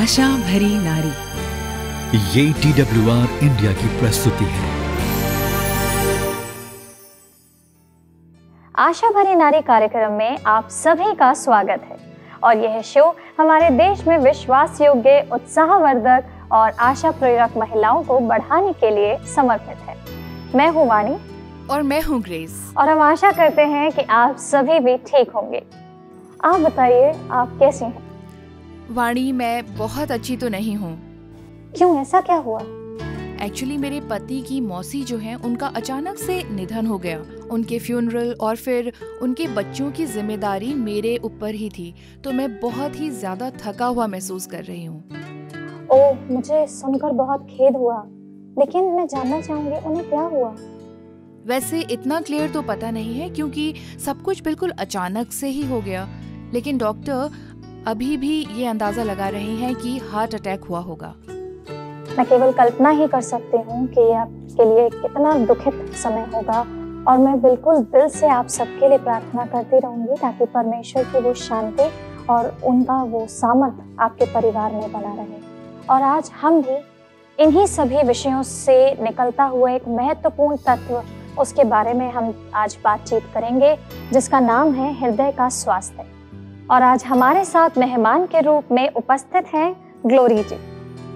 आशा भरी नारी। ये TWR इंडिया की प्रस्तुति है। आशा भरी नारी कार्यक्रम में आप सभी का स्वागत है और यह शो हमारे देश में विश्वास योग्य, उत्साहवर्धक और आशा प्रेरक महिलाओं को बढ़ाने के लिए समर्पित है। मैं हूँ वाणी और मैं हूँ ग्रेस और हम आशा करते हैं कि आप सभी भी ठीक होंगे। आप बताइए, आप कैसी हैं? वाणी, मैं बहुत अच्छी तो नहीं हूँ। क्यों, ऐसा क्या हुआ? एक्चुअली मेरे पति की मौसी जो है, उनका अचानक से निधन हो गया। उनके फ्यूनरल और फिर उनके बच्चों की जिम्मेदारी मेरे ऊपर ही थी, तो मैं बहुत ही ज्यादा थका हुआ महसूस कर रही हूँ। ओह, मुझे सुनकर बहुत खेद हुआ, लेकिन मैं जानना चाहूंगी उन्हें क्या हुआ? वैसे इतना क्लियर तो पता नहीं है क्योंकि सब कुछ बिल्कुल अचानक से ही हो गया, लेकिन डॉक्टर अभी भी ये अंदाजा लगा रहे हैं कि हार्ट अटैक हुआ होगा। मैं केवल कल्पना ही कर सकती हूँ कि यह आपके लिए कितना दुखद समय होगा और मैं बिल्कुल दिल से आप सबके लिए प्रार्थना करती रहूंगी ताकि परमेश्वर की वो शांति और उनका वो सामर्थ आपके परिवार में बना रहे। और आज हम भी इन्हीं सभी विषयों से निकलता हुआ एक महत्वपूर्ण तत्व, उसके बारे में हम आज बातचीत करेंगे, जिसका नाम है हृदय का स्वास्थ्य। और आज हमारे साथ मेहमान के रूप में उपस्थित हैं ग्लोरी जी,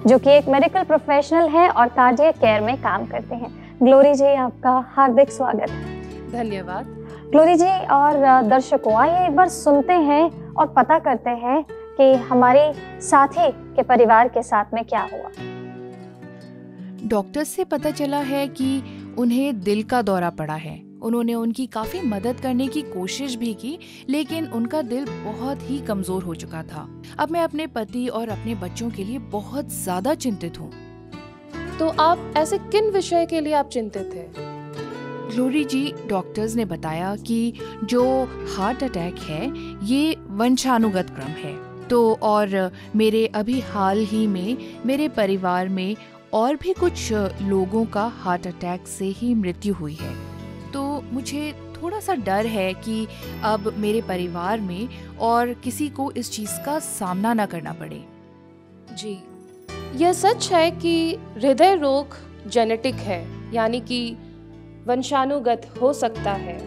जो कि एक मेडिकल प्रोफेशनल है और कार्डियक केयर में काम करते हैं। ग्लोरी जी, आपका हार्दिक स्वागत है। धन्यवाद। ग्लोरी जी और दर्शकों, आइए एक बार सुनते हैं और पता करते हैं कि हमारे साथी के परिवार के साथ में क्या हुआ। डॉक्टर से पता चला है कि उन्हें दिल का दौरा पड़ा है। उन्होंने उनकी काफी मदद करने की कोशिश भी की, लेकिन उनका दिल बहुत ही कमजोर हो चुका था। अब मैं अपने पति और अपने बच्चों के लिए बहुत ज्यादा चिंतित हूँ। तो आप ऐसे किन विषय के लिए आप चिंतित थे? ग्लोरी जी, डॉक्टर्स ने बताया कि जो हार्ट अटैक है ये वंशानुगत क्रम है। तो और मेरे अभी हाल ही में मेरे परिवार में और भी कुछ लोगों का हार्ट अटैक से ही मृत्यु हुई है। तो मुझे थोड़ा सा डर है कि अब मेरे परिवार में और किसी को इस चीज़ का सामना न करना पड़े। जी, यह सच है कि हृदय रोग जेनेटिक है, यानी कि वंशानुगत हो सकता है,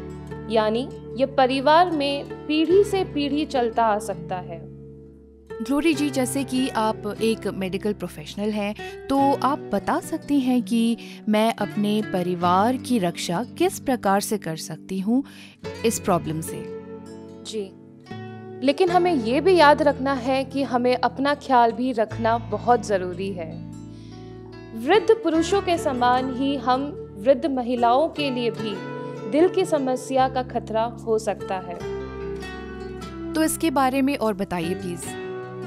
यानी ये परिवार में पीढ़ी से पीढ़ी चलता आ सकता है। ग्लोरी जी, जैसे कि आप एक मेडिकल प्रोफेशनल हैं, तो आप बता सकती हैं कि मैं अपने परिवार की रक्षा किस प्रकार से कर सकती हूँ इस प्रॉब्लम से? जी, लेकिन हमें ये भी याद रखना है कि हमें अपना ख्याल भी रखना बहुत ज़रूरी है। वृद्ध पुरुषों के समान ही हम वृद्ध महिलाओं के लिए भी दिल की समस्या का खतरा हो सकता है। तो इसके बारे में और बताइए प्लीज़।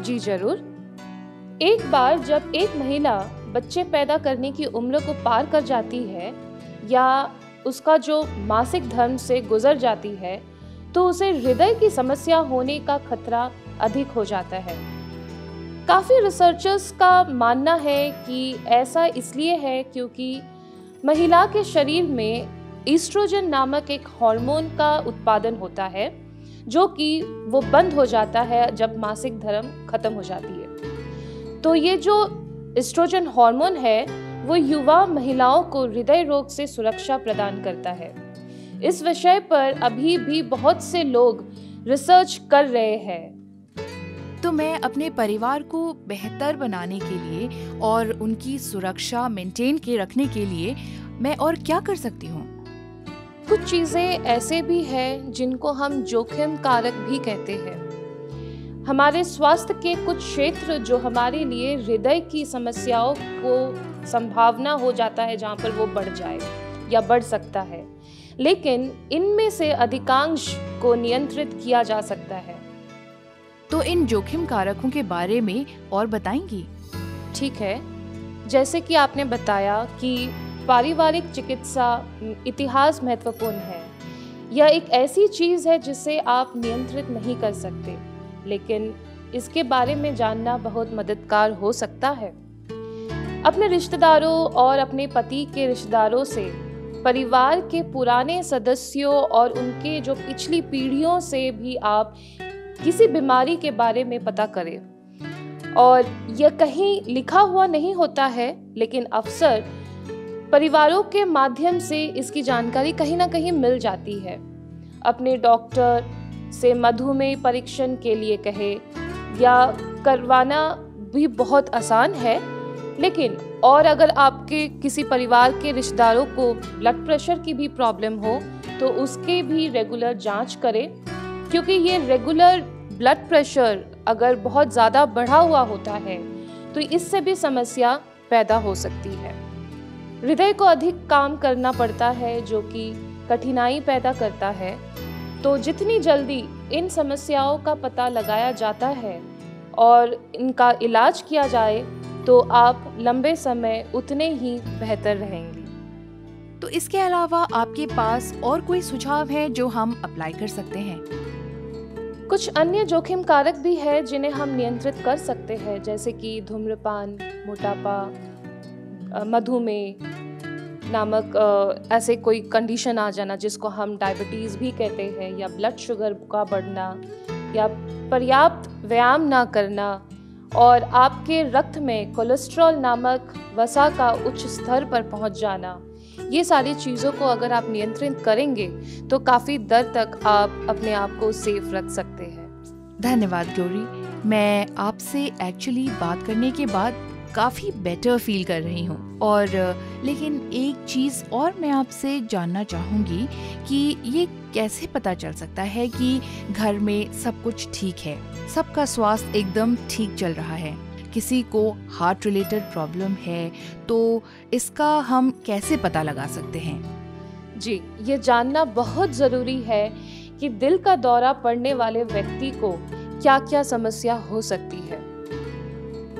जी जरूर। एक बार जब एक महिला बच्चे पैदा करने की उम्र को पार कर जाती है या उसका जो मासिक धर्म से गुजर जाती है, तो उसे हृदय की समस्या होने का खतरा अधिक हो जाता है। काफ़ी रिसर्चर्स का मानना है कि ऐसा इसलिए है क्योंकि महिला के शरीर में ईस्ट्रोजन नामक एक हार्मोन का उत्पादन होता है, जो कि वो बंद हो जाता है जब मासिक धर्म खत्म हो जाती है। तो ये जो एस्ट्रोजन हार्मोन है वो युवा महिलाओं को हृदय रोग से सुरक्षा प्रदान करता है। इस विषय पर अभी भी बहुत से लोग रिसर्च कर रहे हैं। तो मैं अपने परिवार को बेहतर बनाने के लिए और उनकी सुरक्षा मेंटेन के रखने के लिए मैं और क्या कर सकती हूँ? कुछ चीज़ें ऐसे भी हैं जिनको हम जोखिम कारक भी कहते हैं। हमारे स्वास्थ्य के कुछ क्षेत्र जो हमारे लिए हृदय की समस्याओं को संभावना हो जाता है जहाँ पर वो बढ़ जाए या बढ़ सकता है, लेकिन इनमें से अधिकांश को नियंत्रित किया जा सकता है। तो इन जोखिम कारकों के बारे में और बताएंगी? ठीक है, जैसे कि आपने बताया कि पारिवारिक चिकित्सा इतिहास महत्वपूर्ण है। यह एक ऐसी चीज़ है जिसे आप नियंत्रित नहीं कर सकते, लेकिन इसके बारे में जानना बहुत मददगार हो सकता है। अपने रिश्तेदारों और अपने पति के रिश्तेदारों से, परिवार के पुराने सदस्यों और उनके जो पिछली पीढ़ियों से भी आप किसी बीमारी के बारे में पता करें। और यह कहीं लिखा हुआ नहीं होता है, लेकिन अक्सर परिवारों के माध्यम से इसकी जानकारी कहीं ना कहीं मिल जाती है। अपने डॉक्टर से मधुमेह परीक्षण के लिए कहे या करवाना भी बहुत आसान है, लेकिन और अगर आपके किसी परिवार के रिश्तेदारों को ब्लड प्रेशर की भी प्रॉब्लम हो तो उसके भी रेगुलर जांच करें, क्योंकि ये रेगुलर ब्लड प्रेशर अगर बहुत ज़्यादा बढ़ा हुआ होता है तो इससे भी समस्या पैदा हो सकती है। हृदय को अधिक काम करना पड़ता है, जो कि कठिनाई पैदा करता है। तो जितनी जल्दी इन समस्याओं का पता लगाया जाता है और इनका इलाज किया जाए तो आप लंबे समय उतने ही बेहतर रहेंगी। तो इसके अलावा आपके पास और कोई सुझाव है जो हम अप्लाई कर सकते हैं? कुछ अन्य जोखिम कारक भी है जिन्हें हम नियंत्रित कर सकते हैं, जैसे कि धूम्रपान, मोटापा, मधुमेह नामक ऐसे कोई कंडीशन आ जाना जिसको हम डायबिटीज़ भी कहते हैं, या ब्लड शुगर का बढ़ना, या पर्याप्त व्यायाम ना करना, और आपके रक्त में कोलेस्ट्रॉल नामक वसा का उच्च स्तर पर पहुंच जाना। ये सारी चीज़ों को अगर आप नियंत्रित करेंगे तो काफ़ी देर तक आप अपने आप को सेफ रख सकते हैं। धन्यवाद ग्लोरी। मैं आपसे एक्चुअली बात करने के बाद काफ़ी बेटर फील कर रही हूँ। और लेकिन एक चीज़ और मैं आपसे जानना चाहूँगी कि ये कैसे पता चल सकता है कि घर में सब कुछ ठीक है, सबका स्वास्थ्य एकदम ठीक चल रहा है। किसी को हार्ट रिलेटेड प्रॉब्लम है तो इसका हम कैसे पता लगा सकते हैं? जी, ये जानना बहुत ज़रूरी है कि दिल का दौरा पड़ने वाले व्यक्ति को क्या क्या समस्या हो सकती है।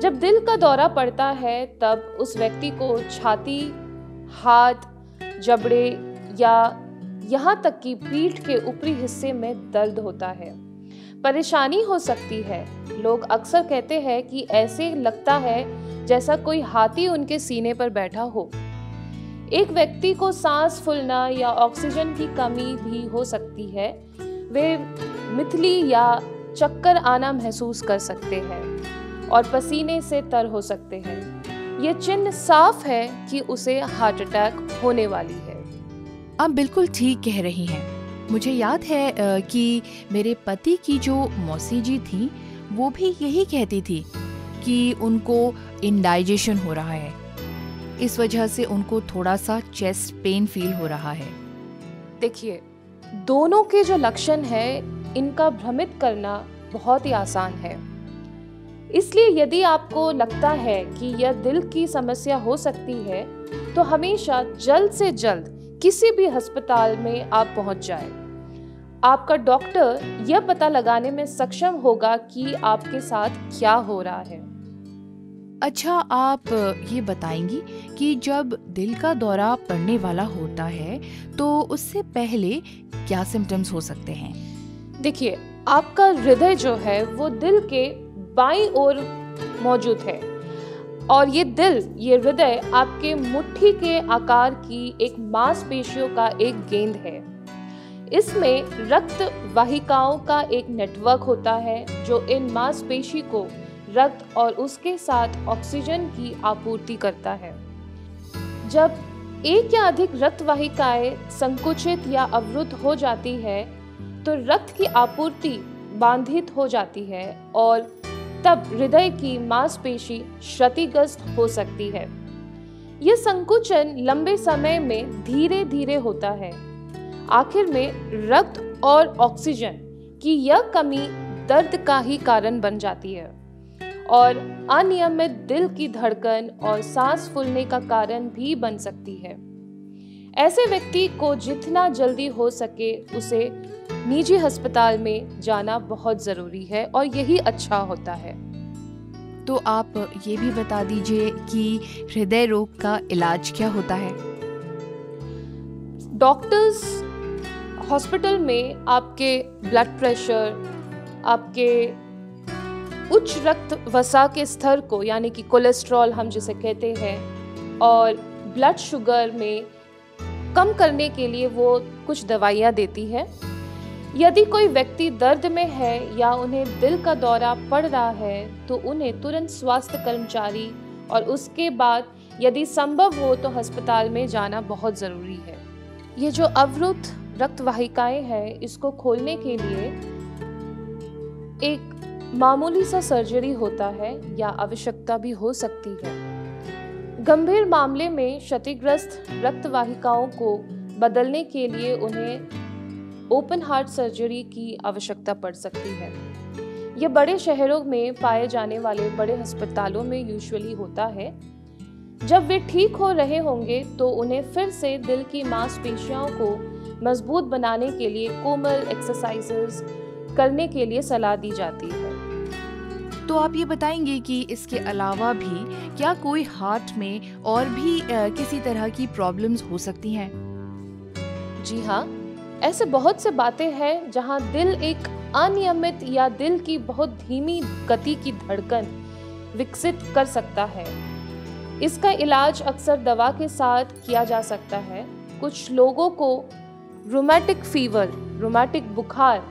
जब दिल का दौरा पड़ता है तब उस व्यक्ति को छाती, हाथ, जबड़े या यहाँ तक कि पीठ के ऊपरी हिस्से में दर्द होता है, परेशानी हो सकती है। लोग अक्सर कहते हैं कि ऐसे लगता है जैसा कोई हाथी उनके सीने पर बैठा हो। एक व्यक्ति को सांस फूलना या ऑक्सीजन की कमी भी हो सकती है। वे मितली या चक्कर आना महसूस कर सकते हैं और पसीने से तर हो सकते हैं। ये चिन्ह साफ है कि उसे हार्ट अटैक होने वाली है। आप बिल्कुल ठीक कह रही हैं। मुझे याद है कि मेरे पति की जो मौसी जी थी वो भी यही कहती थी कि उनको इंडाइजेशन हो रहा है, इस वजह से उनको थोड़ा सा चेस्ट पेन फील हो रहा है। देखिए, दोनों के जो लक्षण है इनका भ्रमित करना बहुत ही आसान है। इसलिए यदि आपको लगता है कि यह दिल की समस्या हो सकती है तो हमेशा जल्द से जल्द किसी भी अस्पताल में आप पहुंच जाएं। आपका डॉक्टर यह पता लगाने में सक्षम होगा कि आपके साथ क्या हो रहा है। अच्छा, आप ये बताएंगी कि जब दिल का दौरा पड़ने वाला होता है तो उससे पहले क्या सिम्टम्स हो सकते हैं? देखिए, आपका हृदय जो है वो दिल के बाईं ओर मौजूद है और ये हृदय आपके मुट्ठी के आकार की एक मांसपेशियों का एक गेंद है। इसमें रक्त वाहिकाओं का एक नेटवर्क होता है जो इन मांसपेशी को रक्त और उसके साथ ऑक्सीजन की आपूर्ति करता है। जब एक या अधिक रक्त वाहिकाएं संकुचित या अवरुद्ध हो जाती है तो रक्त की आपूर्ति बाधित हो जाती है और तब हृदय की मांसपेशी क्षतिग्रस्त हो सकती है। यह संकुचन लंबे समय में धीरे धीरे होता है। आखिर में रक्त और ऑक्सीजन की यह कमी दर्द का ही कारण बन जाती है और अनियमित दिल की धड़कन और सांस फूलने का कारण भी बन सकती है। ऐसे व्यक्ति को जितना जल्दी हो सके उसे निजी अस्पताल में जाना बहुत जरूरी है और यही अच्छा होता है। तो आप ये भी बता दीजिए कि हृदय रोग का इलाज क्या होता है? डॉक्टर्स हॉस्पिटल में आपके ब्लड प्रेशर, आपके उच्च रक्त वसा के स्तर को यानी कि कोलेस्ट्रॉल हम जिसे कहते हैं और ब्लड शुगर में कम करने के लिए वो कुछ दवाइयाँ देती है। यदि कोई व्यक्ति दर्द में है या उन्हें दिल का दौरा पड़ रहा है तो उन्हें तुरंत स्वास्थ्य कर्मचारी और उसके बाद यदि संभव हो तो अस्पताल में जाना बहुत ज़रूरी है। ये जो अवरुद्ध रक्त वाहिकाएं हैं, इसको खोलने के लिए एक मामूली सा सर्जरी होता है या आवश्यकता भी हो सकती है। गंभीर मामले में क्षतिग्रस्त रक्त वाहिकाओं को बदलने के लिए उन्हें ओपन हार्ट सर्जरी की आवश्यकता पड़ सकती है। यह बड़े शहरों में पाए जाने वाले बड़े अस्पतालों में यूजुअली होता है। जब वे ठीक हो रहे होंगे तो उन्हें फिर से दिल की मांसपेशियों को मजबूत बनाने के लिए कोमल एक्सरसाइजेस करने के लिए सलाह दी जाती है। तो आप ये बताएंगे कि इसके अलावा भी क्या कोई हार्ट में और भी किसी तरह की प्रॉब्लम्स हो सकती हैं? जी हाँ, ऐसे बहुत से बातें हैं जहां दिल एक अनियमित या दिल की बहुत धीमी गति की धड़कन विकसित कर सकता है। इसका इलाज अक्सर दवा के साथ किया जा सकता है। कुछ लोगों को रूमेटिक फीवर, रूमेटिक बुखार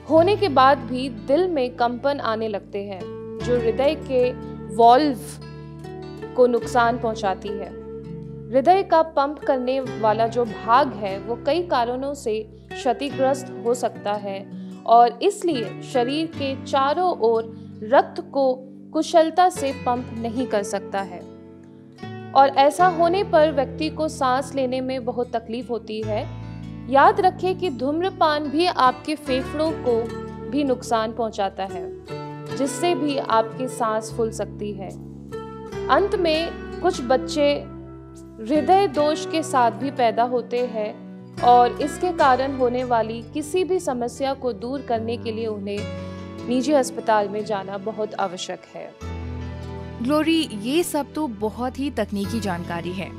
होने के बाद भी दिल में कंपन आने लगते हैं, जो हृदय के वाल्व को नुकसान पहुंचाती है। हृदय का पंप करने वाला जो भाग है वो कई कारणों से क्षतिग्रस्त हो सकता है और इसलिए शरीर के चारों ओर रक्त को कुशलता से पंप नहीं कर सकता है और ऐसा होने पर व्यक्ति को सांस लेने में बहुत तकलीफ होती है। याद रखें कि धूम्रपान भी आपके फेफड़ों को भी नुकसान पहुंचाता है, जिससे भी आपकी सांस फूल सकती है। अंत में कुछ बच्चे हृदय दोष के साथ भी पैदा होते हैं और इसके कारण होने वाली किसी भी समस्या को दूर करने के लिए उन्हें निजी अस्पताल में जाना बहुत आवश्यक है। ग्लोरी, ये सब तो बहुत ही तकनीकी जानकारी है,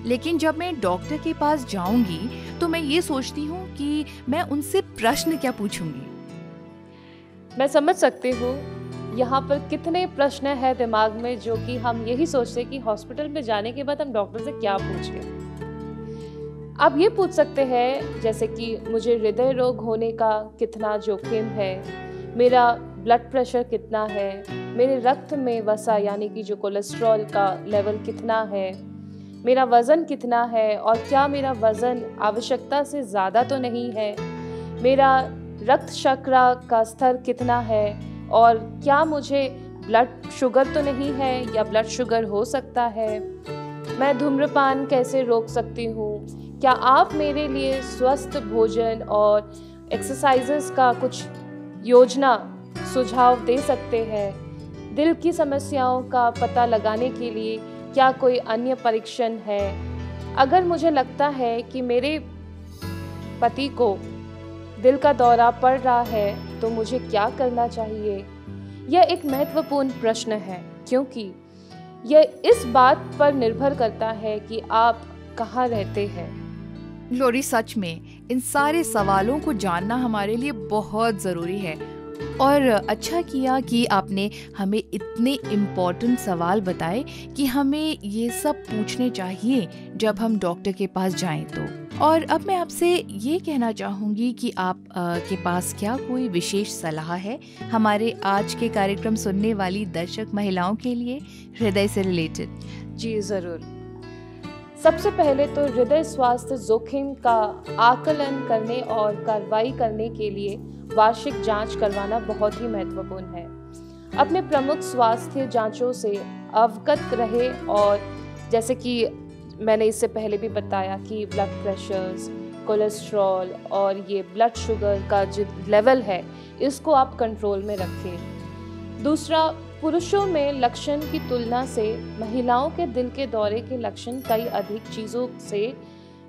लेकिन जब मैं डॉक्टर के पास जाऊंगी तो मैं ये सोचती हूँ कि मैं उनसे प्रश्न क्या पूछूंगी। मैं समझ सकती हूँ यहाँ पर कितने प्रश्न है दिमाग में, जो कि हम यही सोचते कि हॉस्पिटल में जाने के बाद हम डॉक्टर से क्या पूछें। आप ये पूछ सकते हैं जैसे कि मुझे हृदय रोग होने का कितना जोखिम है, मेरा ब्लड प्रेशर कितना है, मेरे रक्त में वसा यानी कि जो कोलेस्ट्रॉल का लेवल कितना है, मेरा वज़न कितना है और क्या मेरा वज़न आवश्यकता से ज़्यादा तो नहीं है, मेरा रक्त शर्करा का स्तर कितना है और क्या मुझे ब्लड शुगर तो नहीं है या ब्लड शुगर हो सकता है, मैं धूम्रपान कैसे रोक सकती हूँ, क्या आप मेरे लिए स्वस्थ भोजन और एक्सरसाइजेस का कुछ योजना सुझाव दे सकते हैं, दिल की समस्याओं का पता लगाने के लिए क्या कोई अन्य परीक्षण है, अगर मुझे लगता है कि मेरे पति को दिल का दौरा पड़ रहा है तो मुझे क्या करना चाहिए। यह एक महत्वपूर्ण प्रश्न है क्योंकि यह इस बात पर निर्भर करता है कि आप कहाँ रहते हैं। ग्लोरी, सच में इन सारे सवालों को जानना हमारे लिए बहुत ज़रूरी है और अच्छा किया कि आपने हमें इतने इम्पोर्टेंट सवाल बताए कि हमें ये सब पूछने चाहिए जब हम डॉक्टर के पास जाएं तो। और अब मैं आपसे ये कहना चाहूँगी कि आप के पास क्या कोई विशेष सलाह है हमारे आज के कार्यक्रम सुनने वाली दर्शक महिलाओं के लिए हृदय से रिलेटेड? जी ज़रूर। सबसे पहले तो हृदय स्वास्थ्य जोखिम का आकलन करने और कार्रवाई करने के लिए वार्षिक जांच करवाना बहुत ही महत्वपूर्ण है। अपने प्रमुख स्वास्थ्य जांचों से अवगत रहे और जैसे कि मैंने इससे पहले भी बताया कि ब्लड प्रेशर्स, कोलेस्ट्रॉल और ये ब्लड शुगर का जो लेवल है इसको आप कंट्रोल में रखें। दूसरा, पुरुषों में लक्षण की तुलना से महिलाओं के दिल के दौरे के लक्षण कई अधिक चीज़ों से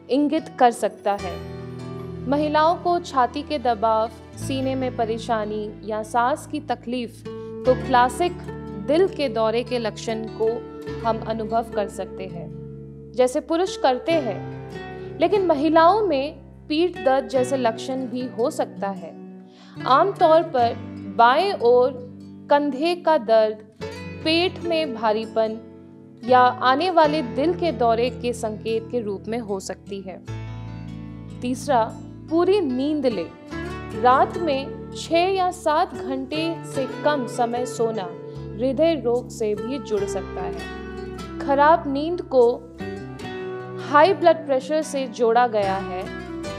इंगित कर सकता है। महिलाओं को छाती के दबाव, सीने में परेशानी या सांस की तकलीफ तो क्लासिक दिल के दौरे के लक्षण को हम अनुभव कर सकते हैं जैसे पुरुष करते हैं, लेकिन महिलाओं में पीठ दर्द जैसे लक्षण भी हो सकता है। आमतौर पर बाएं ओर कंधे का दर्द, पेट में भारीपन या आने वाले दिल के दौरे के संकेत के रूप में हो सकती है। तीसरा, पूरी नींद लें। रात में 6 या 7 घंटे से कम समय सोना हृदय रोग से भी जुड़ सकता है। खराब नींद को हाई ब्लड प्रेशर से जोड़ा गया है,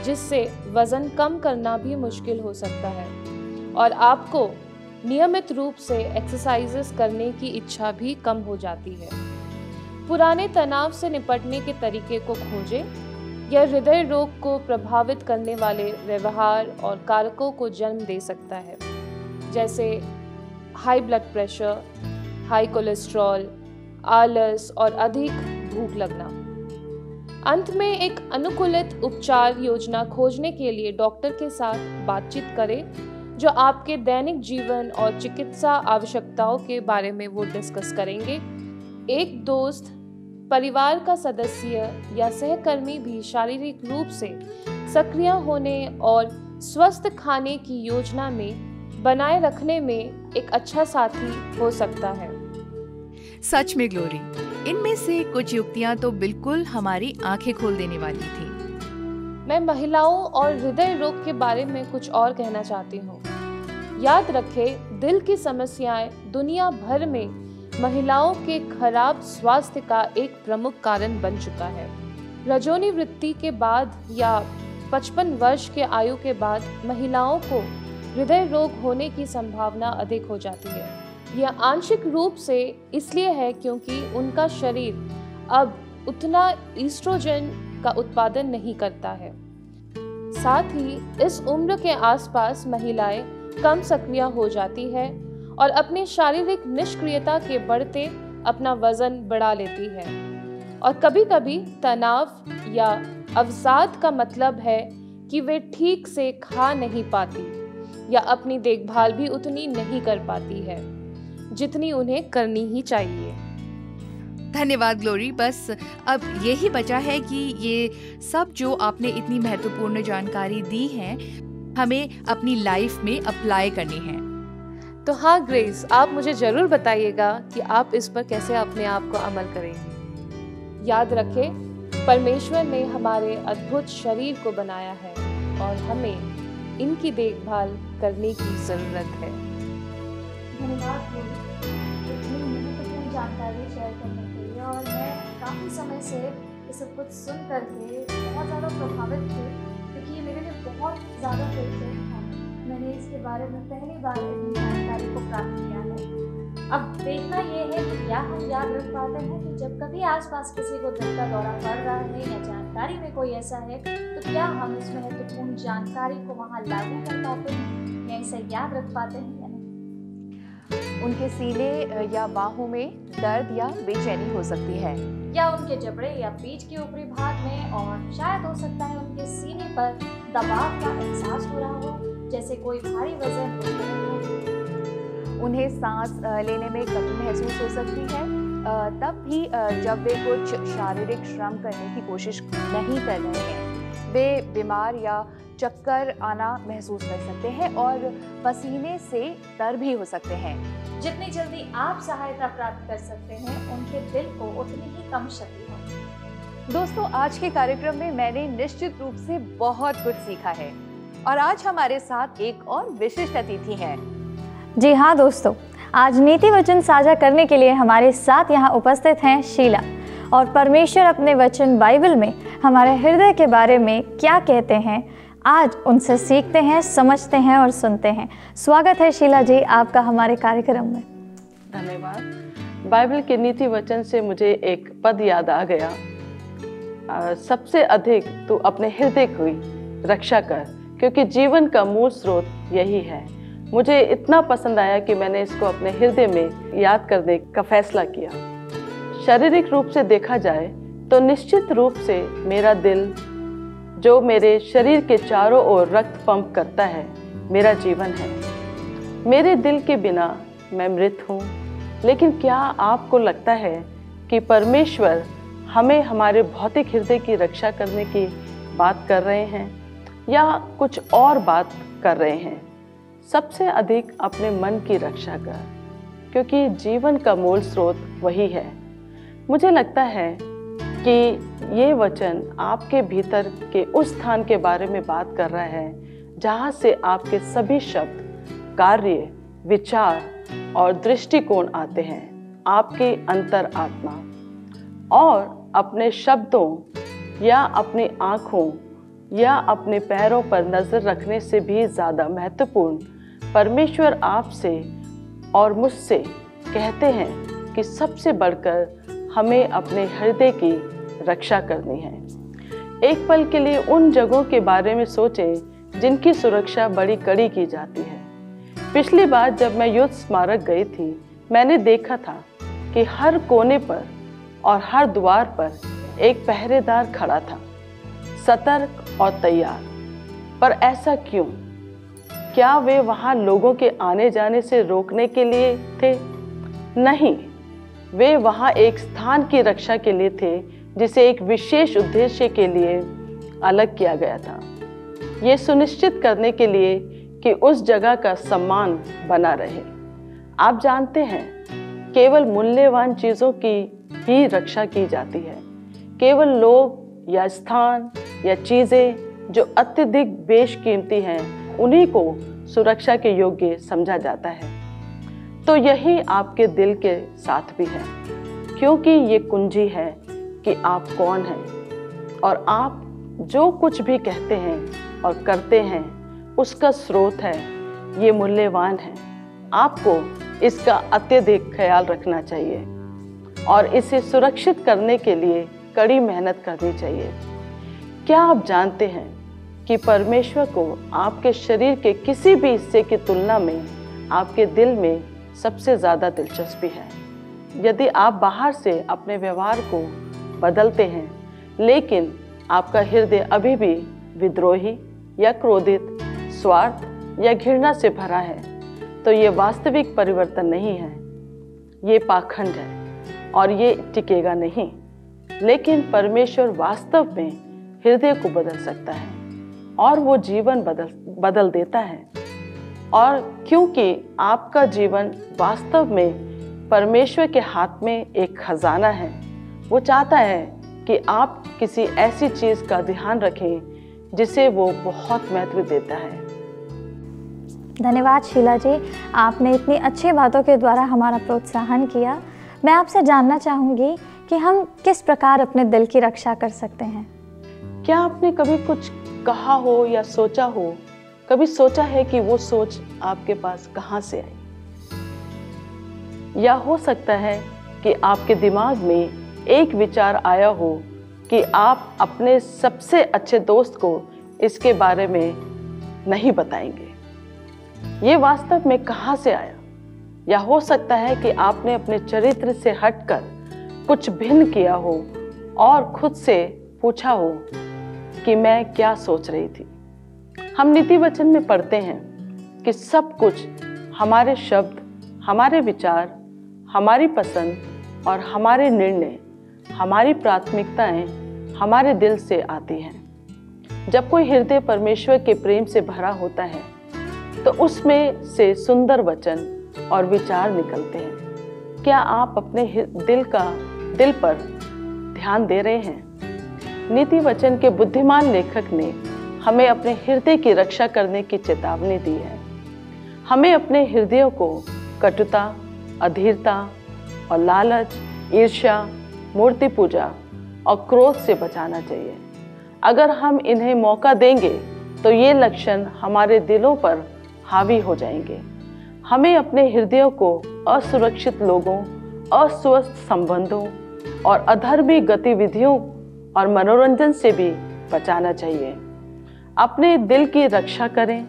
जिससे वजन कम करना भी मुश्किल हो सकता है और आपको नियमित रूप से एक्सरसाइजेस करने की इच्छा भी कम हो जाती है। पुराने तनाव से निपटने के तरीके को खोजें। यह हृदय रोग को प्रभावित करने वाले व्यवहार और कारकों को जन्म दे सकता है, जैसे high blood pressure, high cholesterol, आलस और अधिक भूख लगना। अंत में एक अनुकूलित उपचार योजना खोजने के लिए डॉक्टर के साथ बातचीत करें, जो आपके दैनिक जीवन और चिकित्सा आवश्यकताओं के बारे में वो डिस्कस करेंगे। एक दोस्त, परिवार का सदस्य या सहकर्मी भी शारीरिक रूप से सक्रिय होने और स्वस्थ खाने की योजना में बनाए रखने में एक अच्छा साथी हो सकता है। सच में ग्लोरी, इनमें से कुछ युक्तियां तो बिल्कुल हमारी आंखें खोल देने वाली थी। मैं महिलाओं और हृदय रोग के बारे में कुछ और कहना चाहती हूँ। याद रखें, दिल की समस्याएं दुनिया भर में महिलाओं के खराब स्वास्थ्य का एक प्रमुख कारण बन चुका है। रजोनी वृत्ति के बाद या 55 वर्ष के आयु के बाद महिलाओं को हृदय रोग होने की संभावना अधिक हो जाती है। यह आंशिक रूप से इसलिए है क्योंकि उनका शरीर अब उतना ईस्ट्रोजन का उत्पादन नहीं करता है। साथ ही इस उम्र के आसपास महिलाएं कम सक्रिय हो जाती है और अपनी शारीरिक निष्क्रियता के बढ़ते अपना वजन बढ़ा लेती है। और कभी-कभी तनाव या अवसाद का मतलब है कि वे ठीक से खा नहीं पाती या अपनी देखभाल भी उतनी नहीं कर पाती है जितनी उन्हें करनी ही चाहिए। धन्यवाद ग्लोरी। बस अब यही बचा है कि ये सब जो आपने इतनी महत्वपूर्ण जानकारी दी है, हमें अपनी लाइफ में अप्लाई करनी है। तो हाँ ग्रेस, आप मुझे ज़रूर बताइएगा कि आप इस पर कैसे अपने आप को अमल करेंगे। याद रखें, परमेश्वर ने हमारे अद्भुत शरीर को बनाया है और हमें इनकी देखभाल करने की ज़रूरत है। धन्यवाद इतनी महत्वपूर्ण जानकारी शेयर करने के लिए। और मैं काफ़ी समय से ये सब कुछ सुन करके बहुत ज़्यादा प्रभावित थी, क्योंकि ये मेरे लिए बहुत ज़्यादा दिलचस्प था। मैंने इसके बारे में पहली बार इतनी जानकारी को प्राप्त किया है। अब देखना ये है कि क्या हम याद रख पाते हैं कि जब कभी आसपास किसी को दिल का दौरा पड़ रहा है या जानकारी में कोई ऐसा है, तो क्या हम इस महत्वपूर्ण जानकारी को वहाँ लागू कर पाते हैं या इसे याद रख पाते हैं या नहीं। उनके सीने या बाहों में दर्द या बेचैनी हो सकती है, या उनके जबड़े या पीठ के ऊपरी भाग में, और शायद हो सकता है उनके सीने पर दबाव का एहसास हो रहा हो, जैसे कोई भारी वजन उठ रहा हो। उन्हें सांस लेने में कमी महसूस हो सकती है, तब भी जब वे कुछ शारीरिक श्रम करने की कोशिश नहीं कर रहे हैं। वे बीमार या चक्कर आना महसूस कर सकते हैं और पसीने से तर भी हो सकते हैं। जितनी जल्दी आप सहायता प्राप्त कर सकते हैं, उनके दिल को उतनी ही कम क्षति होगी। दोस्तों, आज के कार्यक्रम में मैंने निश्चित रूप से बहुत कुछ सीखा है और आज हमारे साथ एक और विशिष्ट अतिथि है। जी हाँ दोस्तों, आज नीति वचन साझा करने के लिए हमारे साथ यहाँ उपस्थित हैं शीला, और परमेश्वर अपने वचन बाइबल में हमारे हृदय के बारे में क्या कहते हैं, आज उनसे सीखते हैं, समझते हैं और सुनते हैं। स्वागत है शीला जी आपका हमारे कार्यक्रम में। धन्यवाद। बाइबल के नीति वचन से मुझे एक पद याद आ गया, सबसे अधिक तू अपने हृदय की रक्षा कर, क्योंकि जीवन का मूल स्रोत यही है। मुझे इतना पसंद आया कि मैंने इसको अपने हृदय में याद करने का फैसला किया। शारीरिक रूप से देखा जाए तो निश्चित रूप से मेरा दिल, जो मेरे शरीर के चारों ओर रक्त पंप करता है, मेरा जीवन है। मेरे दिल के बिना मैं मृत हूँ। लेकिन क्या आपको लगता है कि परमेश्वर हमें हमारे भौतिक हृदय की रक्षा करने की बात कर रहे हैं या कुछ और बात कर रहे हैं? सबसे अधिक अपने मन की रक्षा कर, क्योंकि जीवन का मूल स्रोत वही है। मुझे लगता है कि ये वचन आपके भीतर के उस स्थान के बारे में बात कर रहा है जहाँ से आपके सभी शब्द, कार्य, विचार और दृष्टिकोण आते हैं, आपके अंतर आत्मा। और अपने शब्दों या अपनी आँखों या अपने पैरों पर नज़र रखने से भी ज़्यादा महत्वपूर्ण परमेश्वर आपसे और मुझसे कहते हैं कि सबसे बढ़कर हमें अपने हृदय की रक्षा करनी है। एक पल के लिए उन जगहों के बारे में सोचें जिनकी सुरक्षा बड़ी कड़ी की जाती है। पिछली बार जब मैं युद्ध स्मारक गई थी, मैंने देखा था कि हर कोने पर और हर द्वार पर एक पहरेदार खड़ा था, सतर्क और तैयार। पर ऐसा क्यों? क्या वे वहां लोगों के आने जाने से रोकने के लिए थे? नहीं, वे वहां एक स्थान की रक्षा के लिए थे जिसे एक विशेष उद्देश्य के लिए अलग किया गया था, ये सुनिश्चित करने के लिए कि उस जगह का सम्मान बना रहे। आप जानते हैं, केवल मूल्यवान चीज़ों की ही रक्षा की जाती है। केवल लोग या स्थान या चीज़ें जो अत्यधिक बेशकीमती हैं, उन्हीं को सुरक्षा के योग्य समझा जाता है। तो यही आपके दिल के साथ भी है, क्योंकि ये कुंजी है कि आप कौन हैं और आप जो कुछ भी कहते हैं और करते हैं उसका स्रोत है। ये मूल्यवान है। आपको इसका अत्यधिक ख्याल रखना चाहिए और इसे सुरक्षित करने के लिए कड़ी मेहनत करनी चाहिए। क्या आप जानते हैं कि परमेश्वर को आपके शरीर के किसी भी हिस्से की तुलना में आपके दिल में सबसे ज़्यादा दिलचस्पी है? यदि आप बाहर से अपने व्यवहार को बदलते हैं, लेकिन आपका हृदय अभी भी विद्रोही या क्रोधित, स्वार्थ या घृणा से भरा है, तो ये वास्तविक परिवर्तन नहीं है, ये पाखंड है और ये टिकेगा नहीं। लेकिन परमेश्वर वास्तव में हृदय को बदल सकता है और वो जीवन बदल देता है। और क्योंकि आपका जीवन वास्तव में परमेश्वर के हाथ में एक खजाना है, वो चाहता है कि आप किसी ऐसी चीज़ का ध्यान रखें जिसे वो बहुत महत्व देता है। धन्यवाद शीला जी, आपने इतनी अच्छी बातों के द्वारा हमारा प्रोत्साहन किया। मैं आपसे जानना चाहूँगी कि हम किस प्रकार अपने दिल की रक्षा कर सकते हैं। क्या आपने कभी कुछ कहा हो या सोचा हो, कभी सोचा है कि वो सोच आपके पास कहाँ से आई? या हो सकता है कि आपके दिमाग में एक विचार आया हो कि आप अपने सबसे अच्छे दोस्त को इसके बारे में नहीं बताएंगे। ये वास्तव में कहाँ से आया? या हो सकता है कि आपने अपने चरित्र से हटकर कुछ भिन्न किया हो और खुद से पूछा हो कि मैं क्या सोच रही थी। हम नीति वचन में पढ़ते हैं कि सब कुछ, हमारे शब्द, हमारे विचार, हमारी पसंद और हमारे निर्णय, हमारी प्राथमिकताएं हमारे दिल से आती हैं। जब कोई हृदय परमेश्वर के प्रेम से भरा होता है तो उसमें से सुंदर वचन और विचार निकलते हैं। क्या आप अपने दिल पर ध्यान दे रहे हैं? नीति वचन के बुद्धिमान लेखक ने हमें अपने हृदय की रक्षा करने की चेतावनी दी है। हमें अपने हृदयों को कटुता, अधीरता और लालच, ईर्ष्या, मूर्ति पूजा और क्रोध से बचाना चाहिए। अगर हम इन्हें मौका देंगे तो ये लक्षण हमारे दिलों पर हावी हो जाएंगे। हमें अपने हृदयों को असुरक्षित लोगों, अस्वस्थ संबंधों और अधर्मी गतिविधियों और मनोरंजन से भी बचाना चाहिए। अपने दिल की रक्षा करें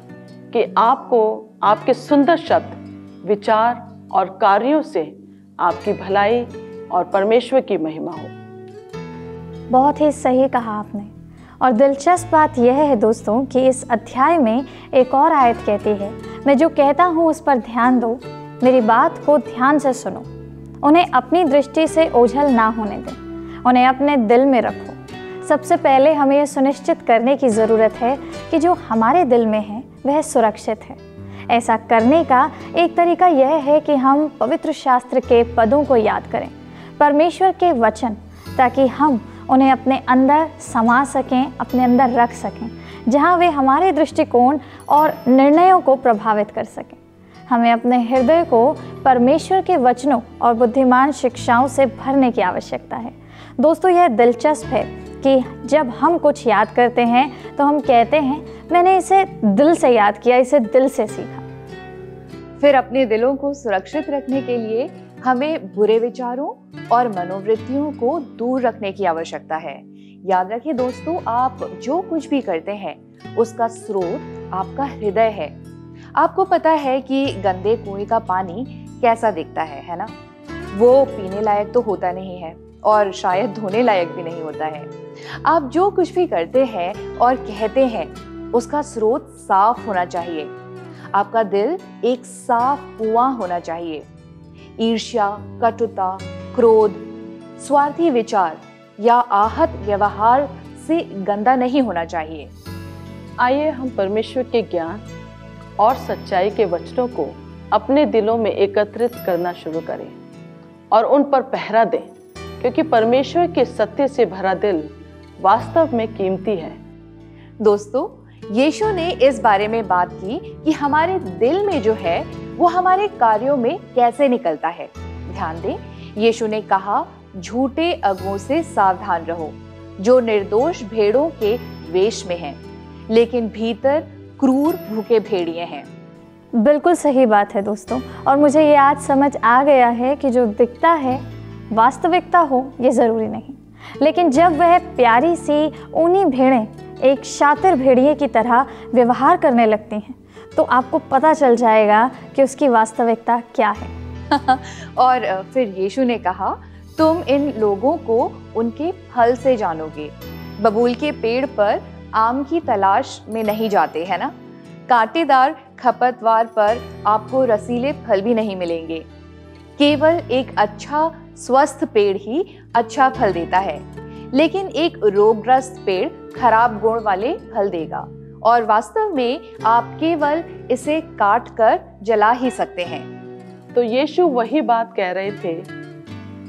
कि आपको आपके सुंदर शब्द, विचार और कार्यों से आपकी भलाई और परमेश्वर की महिमा हो। बहुत ही सही कहा आपने। और दिलचस्प बात यह है दोस्तों कि इस अध्याय में एक और आयत कहती है, मैं जो कहता हूँ उस पर ध्यान दो, मेरी बात को ध्यान से सुनो, उन्हें अपनी दृष्टि से ओझल ना होने दें, उन्हें अपने दिल में रखो। सबसे पहले हमें यह सुनिश्चित करने की ज़रूरत है कि जो हमारे दिल में है वह सुरक्षित है। ऐसा करने का एक तरीका यह है कि हम पवित्र शास्त्र के पदों को याद करें, परमेश्वर के वचन, ताकि हम उन्हें अपने अंदर समा सकें, अपने अंदर रख सकें। जहां वे हमारे दृष्टिकोण और निर्णयों को प्रभावित कर सकें। हमें अपने हृदय को परमेश्वर के वचनों और बुद्धिमान शिक्षाओं से भरने की आवश्यकता है। दोस्तों, यह दिलचस्प है कि जब हम कुछ याद करते हैं तो हम कहते हैं मैंने इसे दिल से याद किया, इसे दिल से सीखा। फिर अपने दिलों को सुरक्षित रखने के लिए हमें बुरे विचारों और मनोवृत्तियों को दूर रखने की आवश्यकता है। याद रखिए दोस्तों, आप जो कुछ भी करते हैं उसका स्रोत आपका हृदय है। आपको पता है कि गंदे कुएं का पानी कैसा दिखता है ना? वो पीने लायक तो होता नहीं है और शायद धोने लायक भी नहीं होता है। आप जो कुछ भी करते हैं और कहते हैं उसका स्रोत साफ होना चाहिए। आपका दिल एक साफ कुआं होना चाहिए। ईर्ष्या, कटुता, क्रोध, स्वार्थी विचार या आहत व्यवहार से गंदा नहीं होना चाहिए। आइए हम परमेश्वर के ज्ञान और सच्चाई के वचनों को अपने दिलों में एकत्रित करना शुरू करें और उन पर पहरा दें, क्योंकि परमेश्वर के सत्य से भरा दिल वास्तव में कीमती है। दोस्तों, यीशु ने इस बारे में बात की कि हमारे दिल में जो है वो हमारे कार्यों में कैसे निकलता है। ध्यान दें, यीशु ने कहा, झूठे अगुओं से सावधान रहो, जो निर्दोष भेड़ों के वेश में हैं, लेकिन भीतर क्रूर भूखे भेड़िए हैं। बिल्कुल सही बात है दोस्तों, और मुझे ये आज समझ आ गया है कि जो दिखता है वास्तविकता हो ये ज़रूरी नहीं, लेकिन जब वह प्यारी सी ऊनी भेड़ें एक शातिर भेड़िए की तरह व्यवहार करने लगती हैं तो आपको पता चल जाएगा कि उसकी वास्तविकता क्या है। और फिर यीशु ने कहा, तुम इन लोगों को उनके फल से जानोगे। बबूल के पेड़ पर आम की तलाश में नहीं जाते, है ना? कांटेदार खरपतवार पर आपको रसीले फल भी नहीं मिलेंगे। केवल एक अच्छा स्वस्थ पेड़ ही अच्छा फल देता है, लेकिन एक रोगग्रस्त पेड़ खराब गुण वाले फल देगा, और वास्तव में आप केवल इसे काट कर जला ही सकते हैं। तो यीशु वही बात कह रहे थे,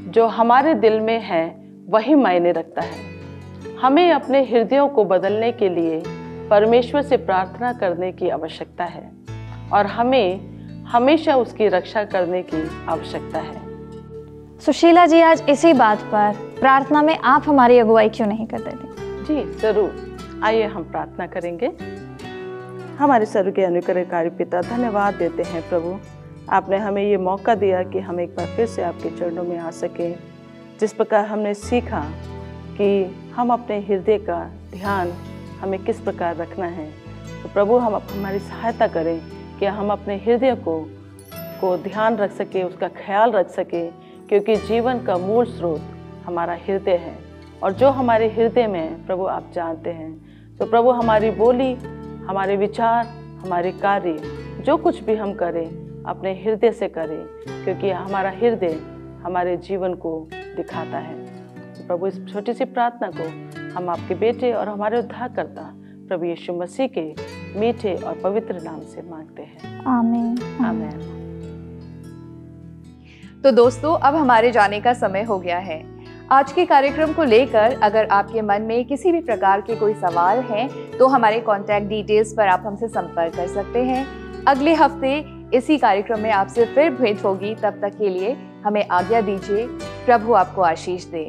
जो हमारे दिल में है वही मायने रखता है। हमें अपने हृदयों को बदलने के लिए परमेश्वर से प्रार्थना करने की आवश्यकता है और हमें हमेशा उसकी रक्षा करने की आवश्यकता है। सुशीला जी, आज इसी बात पर प्रार्थना में आप हमारी अगुवाई क्यों नहीं कर देते? जी जरूर, आइए हम प्रार्थना करेंगे। हमारे स्वर्गीय अनुग्रहकारी पिता, धन्यवाद देते हैं प्रभु, आपने हमें ये मौका दिया कि हम एक बार फिर से आपके चरणों में आ सकें। जिस प्रकार हमने सीखा कि हम अपने हृदय का ध्यान हमें किस प्रकार रखना है, तो प्रभु हम हमारी सहायता करें कि हम अपने हृदय को ध्यान रख सके, उसका ख्याल रख सके, क्योंकि जीवन का मूल स्रोत हमारा हृदय है और जो हमारे हृदय में प्रभु आप जानते हैं। तो प्रभु हमारी बोली, हमारे विचार, हमारे कार्य, जो कुछ भी हम करें अपने हृदय से करें, क्योंकि हमारा हृदय हमारे जीवन को दिखाता है। तो प्रभु इस छोटी सी प्रार्थना को हम आपके बेटे और हमारे उद्धारकर्ता प्रभु यीशु मसीह के मीठे और पवित्र नाम से मांगते हैं, आमीन। आमीन। तो दोस्तों, अब हमारे जाने का समय हो गया है। आज के कार्यक्रम को लेकर अगर आपके मन में किसी भी प्रकार के कोई सवाल हैं तो हमारे कॉन्टैक्ट डिटेल्स पर आप हमसे संपर्क कर सकते हैं। अगले हफ्ते इसी कार्यक्रम में आपसे फिर भेंट होगी। तब तक के लिए हमें आज्ञा दीजिए। प्रभु आपको आशीष दे।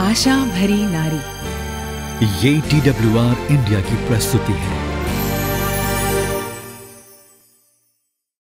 आशा भरी नारी, ये TWR इंडिया की प्रस्तुति है।